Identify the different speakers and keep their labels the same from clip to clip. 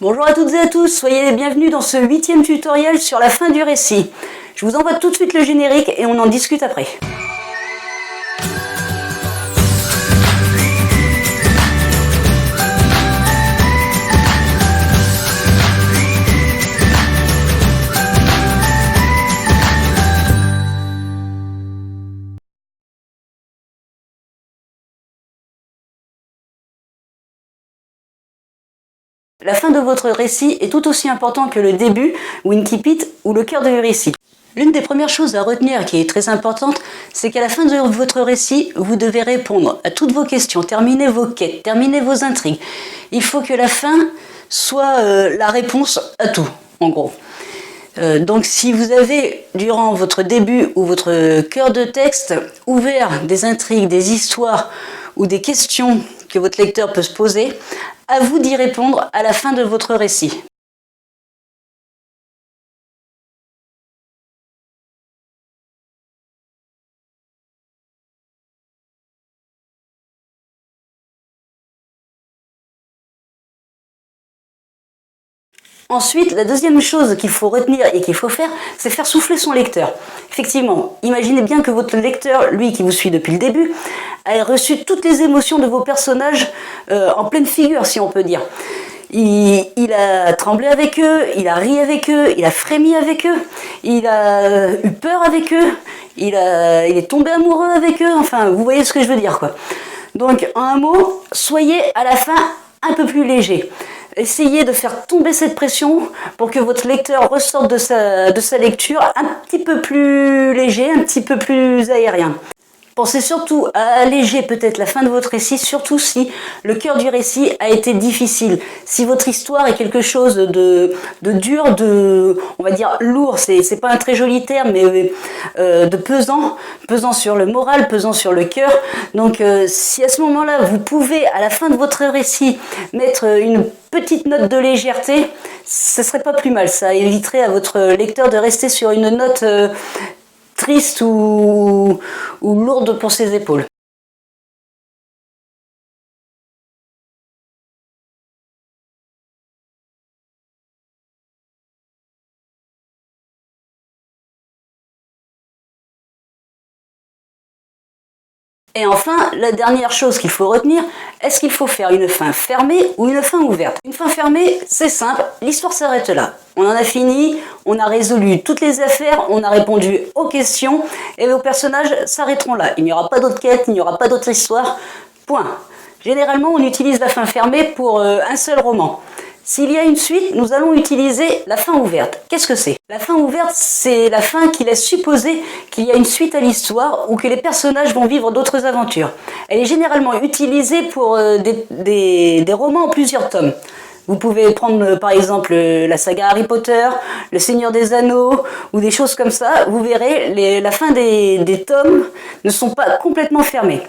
Speaker 1: Bonjour à toutes et à tous, soyez les bienvenus dans ce 8e tutoriel sur la fin du récit. Je vous envoie tout de suite le générique et on en discute après. La fin de votre récit est tout aussi important que le début, ou incipit, ou le cœur du récit. L'une des premières choses à retenir qui est très importante, c'est qu'à la fin de votre récit, vous devez répondre à toutes vos questions, terminer vos quêtes, terminer vos intrigues. Il faut que la fin soit la réponse à tout, en gros. Donc si vous avez, durant votre début ou votre cœur de texte, ouvert des intrigues, des histoires ou des questions que votre lecteur peut se poser, à vous d'y répondre à la fin de votre récit. Ensuite, la deuxième chose qu'il faut retenir et qu'il faut faire, c'est faire souffler son lecteur. Effectivement, imaginez bien que votre lecteur, lui qui vous suit depuis le début, a reçu toutes les émotions de vos personnages en pleine figure, si on peut dire. Il a tremblé avec eux, il a ri avec eux, il a frémi avec eux, il a eu peur avec eux, il est tombé amoureux avec eux, enfin, vous voyez ce que je veux dire, quoi. Donc, en un mot, soyez à la fin un peu plus léger. Essayez de faire tomber cette pression pour que votre lecteur ressorte de sa lecture un petit peu plus léger, un petit peu plus aérien. Pensez surtout à alléger peut-être la fin de votre récit, surtout si le cœur du récit a été difficile. Si votre histoire est quelque chose de dur, on va dire lourd, c'est pas un très joli terme, mais de pesant sur le moral, pesant sur le cœur. Donc si à ce moment-là, vous pouvez, à la fin de votre récit, mettre une petite note de légèreté, ce serait pas plus mal. Ça éviterait à votre lecteur de rester sur une note triste ou lourde pour ses épaules. Et enfin, la dernière chose qu'il faut retenir, est-ce qu'il faut faire une fin fermée ou une fin ouverte? Une fin fermée, c'est simple, l'histoire s'arrête là. On en a fini, on a résolu toutes les affaires, on a répondu aux questions, et vos personnages s'arrêteront là. Il n'y aura pas d'autres quêtes, il n'y aura pas d'autre histoire, point. Généralement, on utilise la fin fermée pour un seul roman. S'il y a une suite, nous allons utiliser la fin ouverte. Qu'est-ce que c'est? La fin ouverte, c'est la fin qui laisse supposer qu'il y a une suite à l'histoire ou que les personnages vont vivre d'autres aventures. Elle est généralement utilisée pour des romans en plusieurs tomes. Vous pouvez prendre par exemple la saga Harry Potter, Le Seigneur des Anneaux ou des choses comme ça. Vous verrez, la fin des tomes ne sont pas complètement fermées.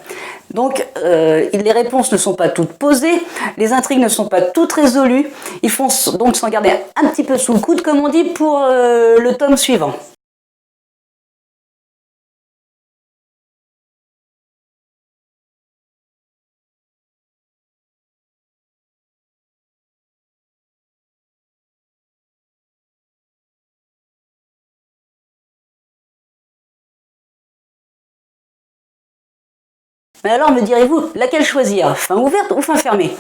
Speaker 1: Donc les réponses ne sont pas toutes posées, les intrigues ne sont pas toutes résolues. Il faut donc s'en garder un petit peu sous le coude, comme on dit, pour le tome suivant. Mais alors, me direz-vous, laquelle choisir? Fin ouverte ou fin fermée?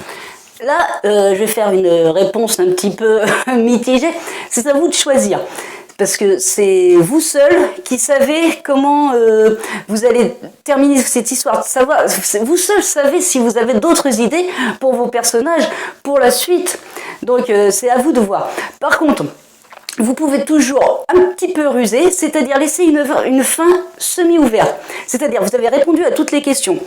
Speaker 1: Là, je vais faire une réponse un petit peu mitigée. C'est à vous de choisir. Parce que c'est vous seul qui savez comment vous allez terminer cette histoire. Vous seul savez si vous avez d'autres idées pour vos personnages, pour la suite. Donc, c'est à vous de voir. Par contre, vous pouvez toujours un petit peu ruser, c'est-à-dire laisser une fin semi-ouverte. C'est-à-dire, vous avez répondu à toutes les questions.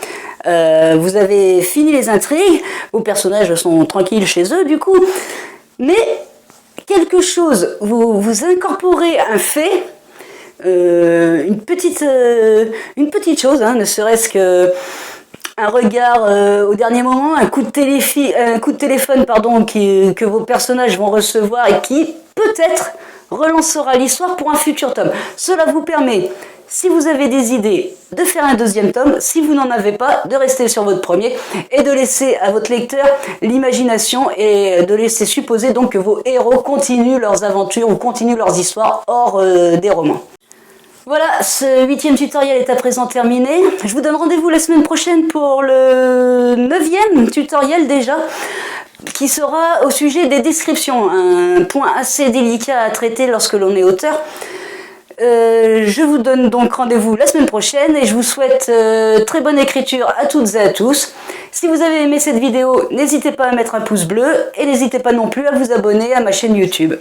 Speaker 1: Vous avez fini les intrigues, vos personnages sont tranquilles chez eux, du coup. Mais quelque chose, vous incorporez un fait, une petite chose, hein, ne serait-ce que un regard au dernier moment, un coup de téléphone que vos personnages vont recevoir et qui peut-être relancera l'histoire pour un futur tome. Cela vous permet si vous avez des idées, de faire un deuxième tome. Si vous n'en avez pas, de rester sur votre premier et de laisser à votre lecteur l'imagination et de laisser supposer donc que vos héros continuent leurs aventures ou continuent leurs histoires hors des romans. Voilà, ce 8e tutoriel est à présent terminé. Je vous donne rendez-vous la semaine prochaine pour le 9e tutoriel déjà, qui sera au sujet des descriptions, un point assez délicat à traiter lorsque l'on est auteur. Je vous donne donc rendez-vous la semaine prochaine et je vous souhaite très bonne écriture à toutes et à tous. Si vous avez aimé cette vidéo, n'hésitez pas à mettre un pouce bleu et n'hésitez pas non plus à vous abonner à ma chaîne YouTube.